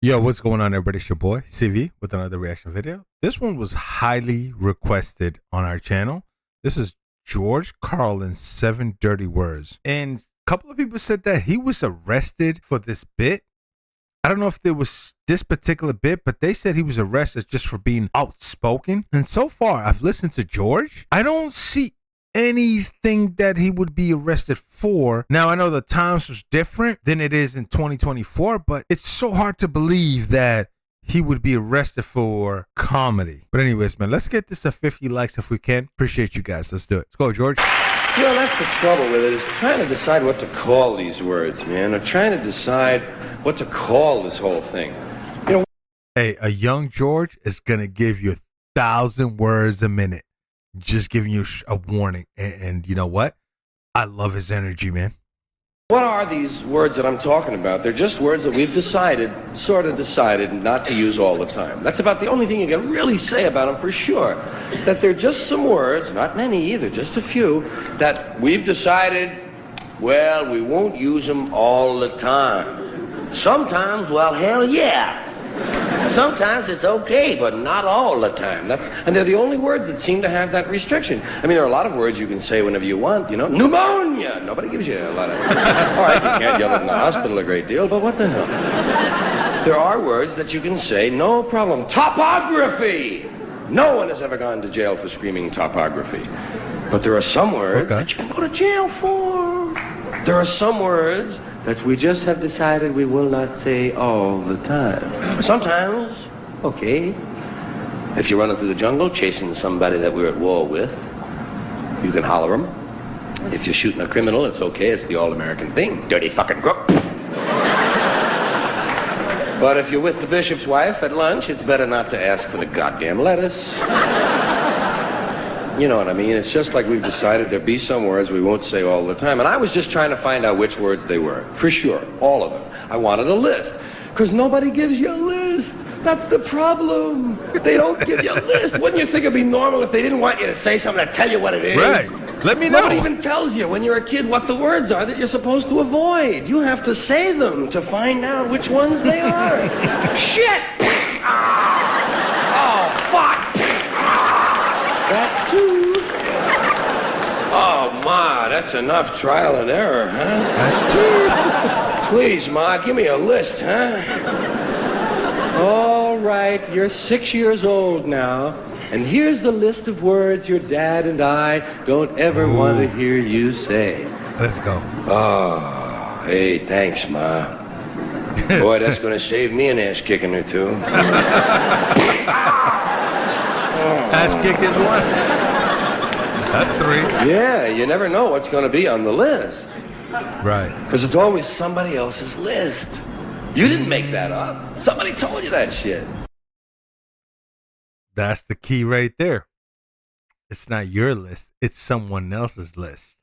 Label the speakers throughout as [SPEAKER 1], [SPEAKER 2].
[SPEAKER 1] Yo, what's going on, everybody? It's your boy, CV, with another reaction video. This one was highly requested on our channel. This is George Carlin's 7 Dirty Words. And a couple of people said that he was arrested for this bit. I don't know if there was this particular bit, but they said he was arrested just for being outspoken. And so far, I've listened to George. I don't see anything that he would be arrested for. Now, I know the times was different than it is in 2024, but it's so hard to believe that he would be arrested for comedy. But anyways, man, let's get this to 50 likes if we can. Appreciate you guys. Let's do it. Let's go, George.
[SPEAKER 2] You know, that's the trouble with it, is trying to decide what to call these words, man. Or trying to decide what to call this whole thing. You know,
[SPEAKER 1] hey, a young George is going to give you 1,000 words a minute. Just giving you a warning. And you know what? I love his energy, man.
[SPEAKER 2] what are these words that I'm talking about? They're just words that we've decided, sort of decided, not to use all the time. That's about the only thing you can really say about them for sure. That they're just some words, not many either, just a few, that we've decided, well, we won't use them all the time. Sometimes, well, hell yeah. Sometimes it's okay, but not all the time. And they're the only words that seem to have that restriction. I mean, there are a lot of words you can say whenever you want, you know. Pneumonia! Nobody gives you a lot of... All right, you can't yell it in the hospital a great deal, but what the hell? There are words that you can say, no problem. Topography! No one has ever gone to jail for screaming topography. But there are some words that you can go to jail for. There are some words that we just have decided we will not say all the time. Sometimes, okay. If you're running through the jungle chasing somebody that we're at war with, you can holler them. If you're shooting a criminal, it's okay. It's the all-American thing. Dirty fucking crook. But if you're with the bishop's wife at lunch, it's better not to ask for the goddamn lettuce. You know what I mean? It's just like we've decided there'll be some words we won't say all the time. And I was just trying to find out which words they were. For sure. All of them. I wanted a list. Because nobody gives you a list. That's the problem. They don't give you a list. Wouldn't you think it'd be normal if they didn't want you to say something to tell you what it is?
[SPEAKER 1] Right. Let me know.
[SPEAKER 2] Nobody even tells you when you're a kid what the words are that you're supposed to avoid. You have to say them to find out which ones they are. Shit! Oh, fuck! That's two. Oh, Ma, that's enough trial and error, huh?
[SPEAKER 1] That's two.
[SPEAKER 2] Please, Ma, give me a list, huh? All right, you're 6 years old now, and here's the list of words your dad and I don't ever want to hear you say.
[SPEAKER 1] Let's go.
[SPEAKER 2] Oh, hey, thanks, Ma. Boy, that's going to save me an ass kicking or two.
[SPEAKER 1] Ass kick is one. That's 3.
[SPEAKER 2] Yeah, you never know what's going to be on the list.
[SPEAKER 1] Right.
[SPEAKER 2] Because it's always somebody else's list. You didn't make that up. Somebody told you that shit.
[SPEAKER 1] That's the key right there. It's not your list. It's someone else's list.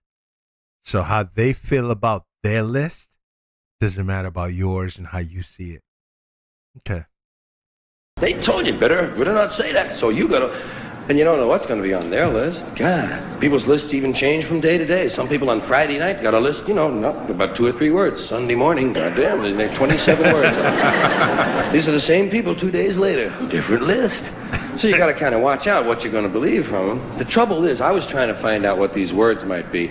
[SPEAKER 1] So how they feel about their list doesn't matter about yours and how you see it. Okay.
[SPEAKER 2] They told you better not say that. So you gotta... And you don't know what's going to be on their list. God, people's lists even change from day to day. Some people on Friday night got a list, you know, not about 2 or 3 words. Sunday morning, goddamn, there's 27 words. These are the same people 2 days later. Different list. So you got to kind of watch out what you're going to believe from them. The trouble is, I was trying to find out what these words might be.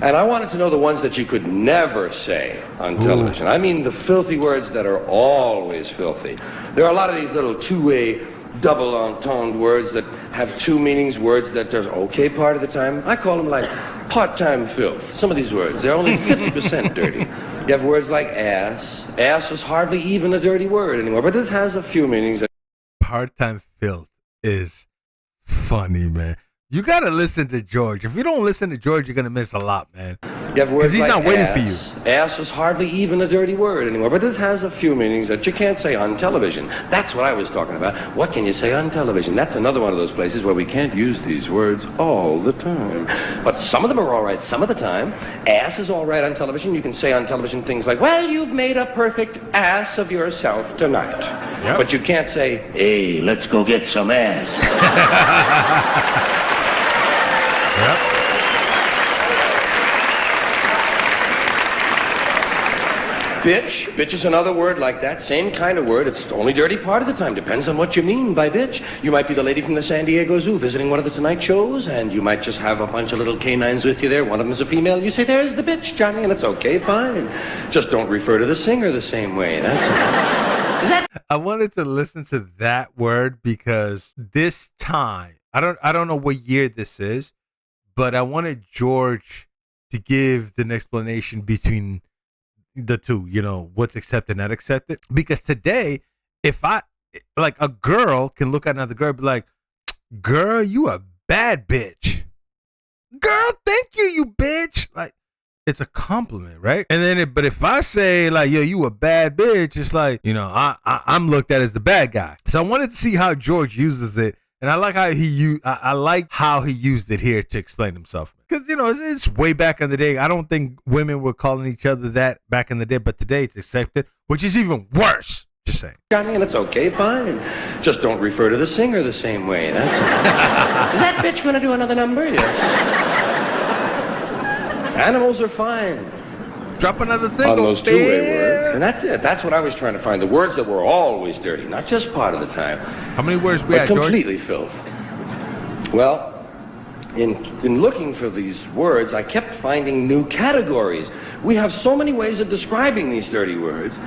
[SPEAKER 2] And I wanted to know the ones that you could never say on television. I mean the filthy words that are always filthy. There are a lot of these little two-way, double entendre words that have 2 meanings, words that are okay part of the time. I call them like part-time filth. Some of these words, they're only 50% dirty. You have words like ass. Ass is hardly even a dirty word anymore, but it has a few meanings.
[SPEAKER 1] Part-time filth is funny, man. You got to listen to George. If you don't listen to George, you're going to miss a lot, man. Because he's not waiting for you.
[SPEAKER 2] Ass is hardly even a dirty word anymore, but it has a few meanings that you can't say on television. That's what I was talking about. What can you say on television? That's another one of those places where we can't use these words all the time. But some of them are all right some of the time. Ass is all right on television. You can say on television things like, well, you've made a perfect ass of yourself tonight. Yep. But you can't say, hey, let's go get some ass. Bitch. Bitch is another word like that. Same kind of word. It's only dirty part of the time. Depends on what you mean by bitch. You might be the lady from the San Diego Zoo visiting one of the Tonight shows, and you might just have a bunch of little canines with you there. One of them is a female, and you say, there's the bitch, Johnny, and it's okay, fine. Just don't refer to the singer the same way. That's all. Is that...
[SPEAKER 1] I wanted to listen to that word because this time, I don't know what year this is, but I wanted George to give an explanation between the two, you know, what's accepted and not accepted. Because today, if like a girl can look at another girl and be like, girl, you a bad bitch. Girl, thank you, you bitch. Like, it's a compliment, right? And then, but if I say like, yo, you a bad bitch, it's like, you know, I'm looked at as the bad guy. So I wanted to see how George uses it. And I like how I like how he used it here to explain himself. Because, you know, it's way back in the day. I don't think women were calling each other that back in the day, but today it's accepted, which is even worse. Just saying.
[SPEAKER 2] Johnny, and it's okay, fine. Just don't refer to the singer the same way. That's all. Is that bitch gonna do another number? Yes. Animals are fine.
[SPEAKER 1] Drop another single.
[SPEAKER 2] On those two-way words. And that's it. That's what I was trying to find. The words that were always dirty, not just part of the time.
[SPEAKER 1] How many words we had, George?
[SPEAKER 2] Completely filth. Well, in looking for these words, I kept finding new categories. We have so many ways of describing these dirty words.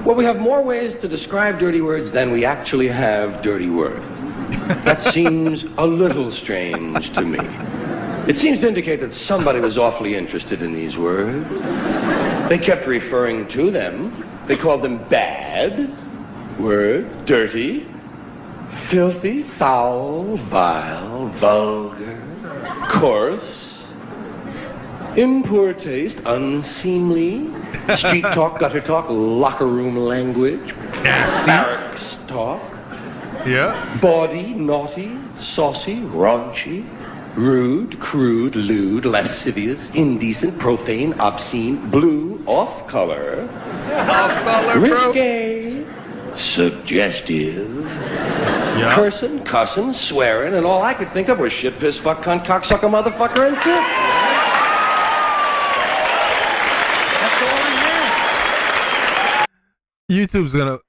[SPEAKER 2] Well, we have more ways to describe dirty words than we actually have dirty words. That seems a little strange to me. It seems to indicate that somebody was awfully interested in these words. They kept referring to them. They called them bad words, dirty, filthy, foul, vile, vulgar, coarse, in poor taste, unseemly, street talk, gutter talk, locker room language,
[SPEAKER 1] nasty,
[SPEAKER 2] barracks talk,
[SPEAKER 1] yeah,
[SPEAKER 2] bawdy, naughty, saucy, raunchy, rude, crude, lewd, lascivious, indecent, profane, obscene, blue, off-color, risque, suggestive, cursing, cussing, swearing, and all I could think of was shit, piss, fuck, cunt, cocksucker, motherfucker, and tits. That's all I had.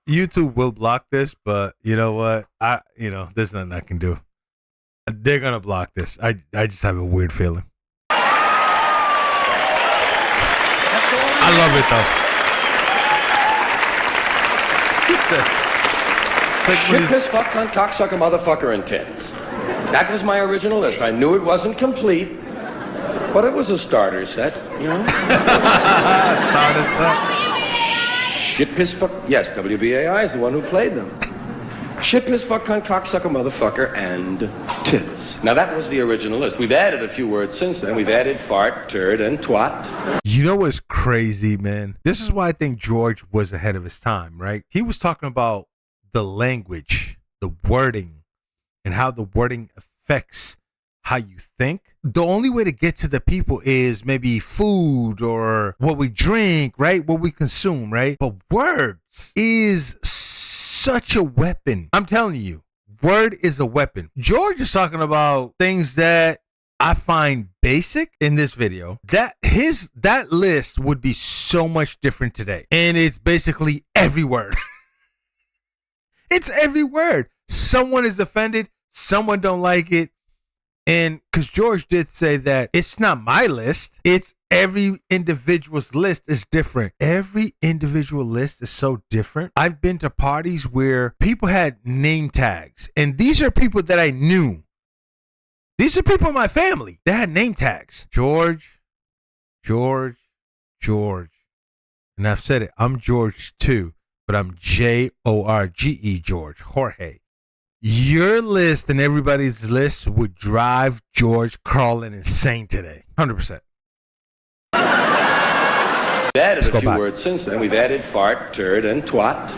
[SPEAKER 1] YouTube will block this, but you know what? There's nothing I can do. They're gonna block this. I just have a weird feeling. I love it though.
[SPEAKER 2] Shit, piss, fuck, cunt, cocksucker, motherfucker, and tits. That was my original list. I knew it wasn't complete, but it was a starter set, you know?
[SPEAKER 1] Starter set.
[SPEAKER 2] Shit, piss, fuck. Yes, WBAI is the one who played them. Shit, piss, fuck, cunt, cocksucker, motherfucker, and tits. Now, that was the original list. We've added a few words since then. We've added fart, turd, and twat.
[SPEAKER 1] You know what's crazy, man? This is why I think George was ahead of his time, right? He was talking about the language, the wording, and how the wording affects how you think. The only way to get to the people is maybe food or what we drink, right? What we consume, right? But words is such a weapon. I'm telling you, word is a weapon. George is talking about things that I find basic in this video. That list would be so much different today. And it's basically every word. It's every word. Someone is offended. Someone don't like it. And because George did say that it's not my list, it's every individual's list is different. Every individual list is so different. I've been to parties where people had name tags, and these are people that I knew. These are people in my family that had name tags. George. And I've said it, I'm George too, but I'm Jorge, George, Jorge. Your list and everybody's list would drive George Carlin insane today. 100%.
[SPEAKER 2] We've added a few words since then. We've added fart, turd, and twat.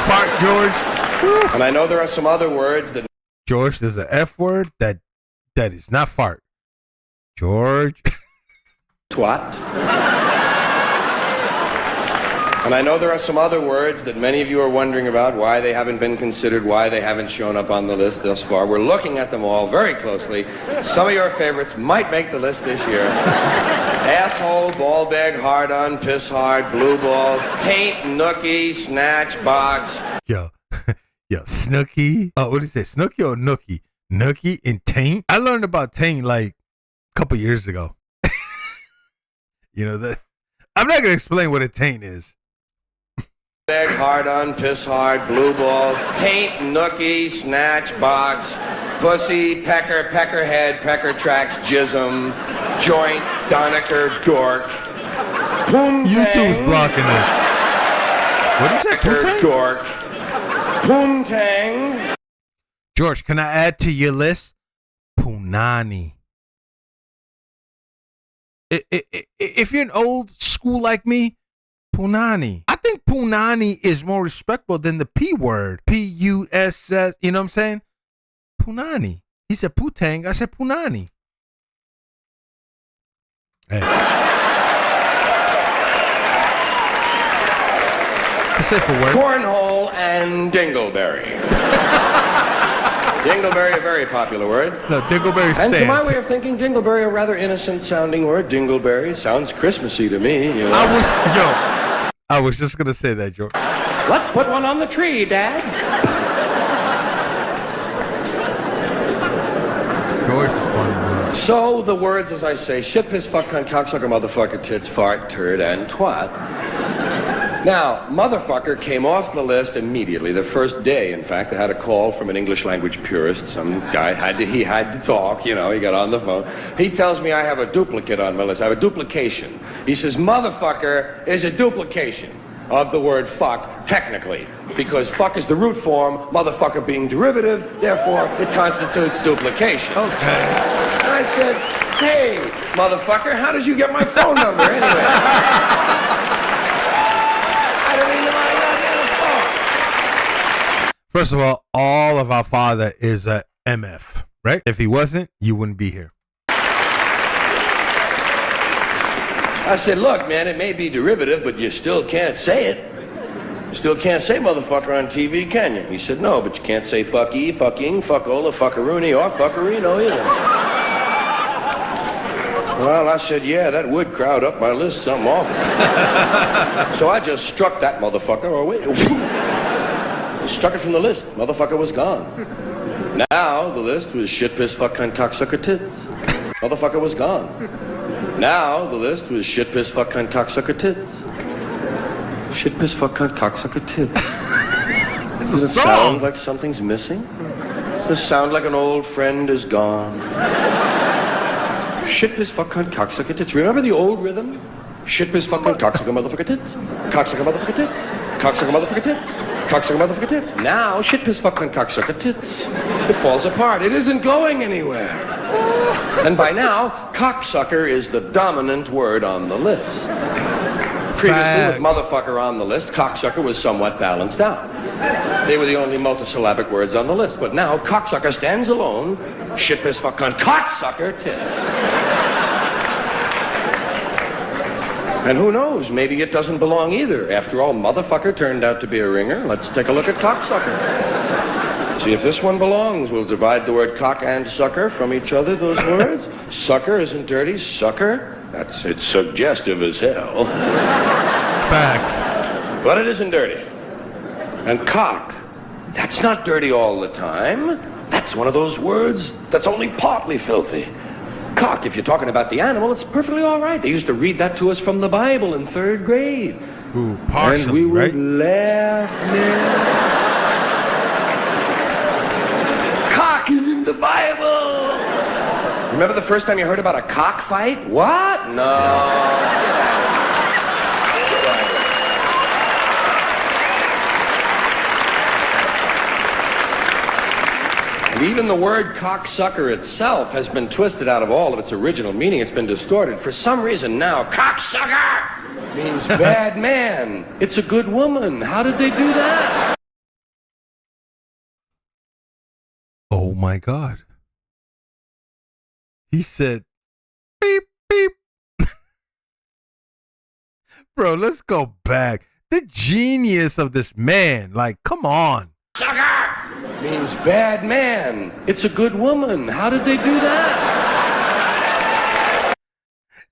[SPEAKER 1] Fart, George. Woo.
[SPEAKER 2] And I know there are some other words that...
[SPEAKER 1] George, there's an F word that is not fart. George.
[SPEAKER 2] Twat. And I know there are some other words that many of you are wondering about, why they haven't been considered, why they haven't shown up on the list thus far. We're looking at them all very closely. Some of your favorites might make the list this year. Asshole, ball bag, hard on, piss hard, blue balls, taint, nookie, snatch, box.
[SPEAKER 1] Yo, Snooky. Oh, what did he say? Snooky or Nookie? Nookie and taint? I learned about taint like a couple years ago. You know, I'm not going to explain what a taint is.
[SPEAKER 2] Bag, hard on, piss hard, blue balls, taint, nookie, snatch, box, pussy, pecker, peckerhead, pecker tracks, jism, joint, Donecker, dork, poontang.
[SPEAKER 1] YouTube's blocking this. What is it? Poontang?
[SPEAKER 2] Dork, poontang.
[SPEAKER 1] George, can I add to your list? Punani. If you're an old school like me, Punani. I think Punani is more respectful than the P word. P-U-S-S, you know what I'm saying? Punani. He said Putang, I said Punani. Hey. It's a safer word.
[SPEAKER 2] Cornhole and dingleberry. Dingleberry, a very popular word.
[SPEAKER 1] No, dingleberry stands.
[SPEAKER 2] And to my way of thinking, dingleberry, a rather innocent-sounding word. Dingleberry sounds Christmassy to me. You know?
[SPEAKER 1] I was just going to say that, George.
[SPEAKER 2] Let's put one on the tree, Dad.
[SPEAKER 1] George is funny, man.
[SPEAKER 2] So the words, as I say, shit, piss, fuck, cunt, cocksucker, motherfucker, tits, fart, turd, and twat. Now, motherfucker came off the list immediately. The first day, in fact, I had a call from an English language purist. Some guy had to talk, you know, he got on the phone. He tells me I have a duplicate on my list. I have a duplication. He says, motherfucker is a duplication of the word fuck, technically. Because fuck is the root form, motherfucker being derivative, therefore it constitutes duplication.
[SPEAKER 1] Okay.
[SPEAKER 2] And I said, hey, motherfucker, how did you get my phone number anyway?
[SPEAKER 1] First of all of our father is a MF, right? If he wasn't, you wouldn't be here.
[SPEAKER 2] I said, look, man, it may be derivative, but you still can't say it. You still can't say motherfucker on TV, can you? He said, no, but you can't say fucky, fucking, fuckola, fuckaroony, or fuckerino either. Well, I said, yeah, that would crowd up my list something awful. So I just struck that motherfucker, or wait. Struck it from the list. Motherfucker was gone. Now the list was shit, piss, fuck, cunt, cocksucker, tits. Motherfucker was gone. Now the list was shit, piss, fuck, cunt, cocksucker, tits. Shit, piss, fuck, cunt, cocksucker, tits.
[SPEAKER 1] It's a
[SPEAKER 2] Does it
[SPEAKER 1] song.
[SPEAKER 2] sound like something's missing? Does it sound like an old friend is gone? Shit, piss, fuck, cunt, cocksucker, tits. Remember the old rhythm? Shit, piss, fuck, cunt, cocksucker, motherfucker, tits. Cocksucker, motherfucker, tits. Cocksucker, motherfucker, tits. Cocksucker, motherfucker, tits. Now, shit, piss, fuck, cunt, cocksucker, tits. It falls apart. It isn't going anywhere. And by now, cocksucker is the dominant word on the list. Previously, with motherfucker on the list, cocksucker was somewhat balanced out. They were the only multisyllabic words on the list. But now, cocksucker stands alone. Shit, piss, fuck, cunt, cocksucker, tits. And who knows, maybe it doesn't belong either. After all, motherfucker turned out to be a ringer. Let's take a look at cocksucker. See if this one belongs. We'll divide the word cock and sucker from each other, those words. Sucker isn't dirty. Sucker, it's suggestive as hell.
[SPEAKER 1] Facts.
[SPEAKER 2] But it isn't dirty. And cock, that's not dirty all the time. That's one of those words that's only partly filthy. Cock, if you're talking about the animal, it's perfectly all right. They used to read that to us from the Bible in 3rd grade.
[SPEAKER 1] Ooh, partially,
[SPEAKER 2] and we would
[SPEAKER 1] right?
[SPEAKER 2] laugh, man. Cock is in the Bible. Remember the first time you heard about a cockfight? What? No. Even the word cocksucker itself has been twisted out of all of its original meaning. It's been distorted. For some reason now, cocksucker means bad man. It's a good woman. How did they do that?
[SPEAKER 1] Oh my God. He said, beep, beep. Bro, let's go back. The genius of this man. Like, come on.
[SPEAKER 2] Sucker means bad man. It's a good woman. How did they do that?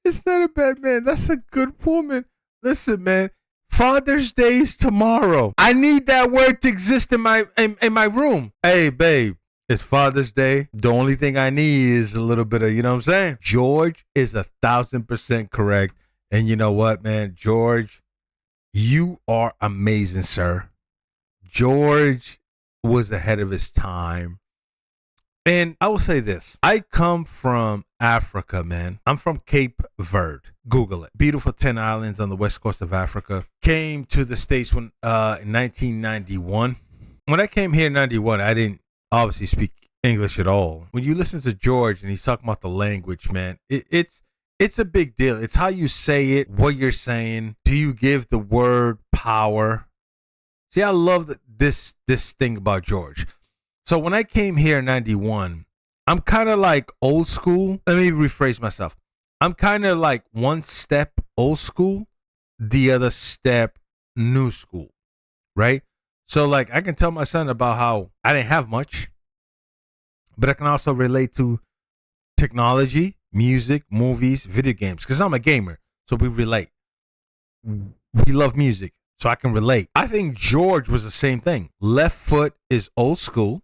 [SPEAKER 1] It's not a bad man. That's a good woman. Listen, man. Father's Day is tomorrow. I need that word to exist in my room. Hey, babe. It's Father's Day. The only thing I need is a little bit of, you know what I'm saying? George is 1,000% correct. And you know what, man? George, you are amazing, sir. George was ahead of his time. And I will say this. I come from Africa, man. I'm from Cape Verde. Google it. Beautiful 10 islands on the west coast of Africa. Came to the States in 1991. When I came here in 91, I didn't obviously speak English at all. When you listen to George and he's talking about the language, man, it's a big deal. It's how you say it, what you're saying. Do you give the word power? See, I love this thing about George. So when I came here in 91, I'm kind of like old school. Let me rephrase myself. I'm kind of like one step old school, the other step new school, right? So like I can tell my son about how I didn't have much, but I can also relate to technology, music, movies, video games, because I'm a gamer. So we relate. We love music, so I can relate. I think George was the same thing. Left foot is old school.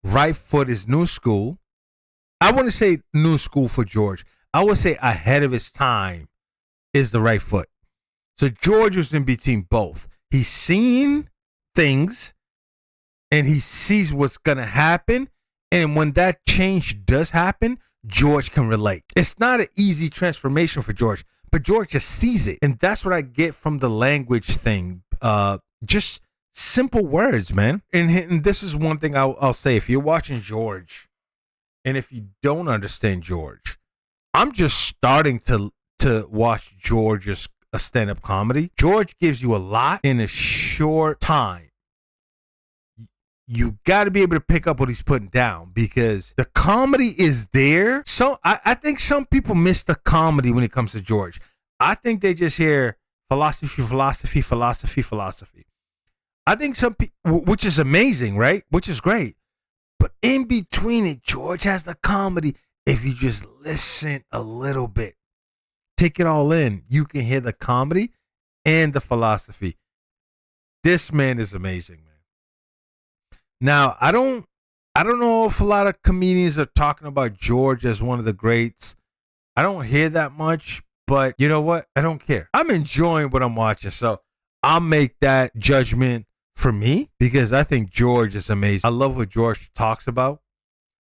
[SPEAKER 1] Right foot is new school. I wouldn't say new school for George. I would say ahead of his time is the right foot. So George was in between both. He's seen things and he sees what's going to happen. And when that change does happen, George can relate. It's not an easy transformation for George, but George just sees it. And that's what I get from the language thing. Just simple words, man. And this is one thing I'll say. If you're watching George, and if you don't understand George, I'm just starting to watch George's stand-up comedy. George gives you a lot in a short time. You got to be able to pick up what he's putting down because the comedy is there. So I think some people miss the comedy when it comes to George. I think they just hear philosophy. I think some people, which is amazing, right? Which is great. But in between it, George has the comedy. If you just listen a little bit, take it all in, you can hear the comedy and the philosophy. This man is amazing, man. Now, I don't know if a lot of comedians are talking about George as one of the greats. I don't hear that much, but you know what? I don't care. I'm enjoying what I'm watching, so I'll make that judgment for me because I think George is amazing. I love what George talks about.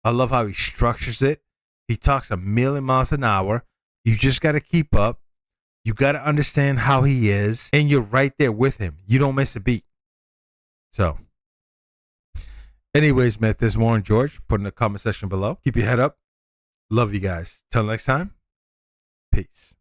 [SPEAKER 1] I love how he structures it. He talks a million miles an hour. You just got to keep up. You got to understand how he is, and you're right there with him. You don't miss a beat. So, anyways, man, if there's more on George, put in the comment section below. Keep your head up. Love you guys. Till next time. Peace.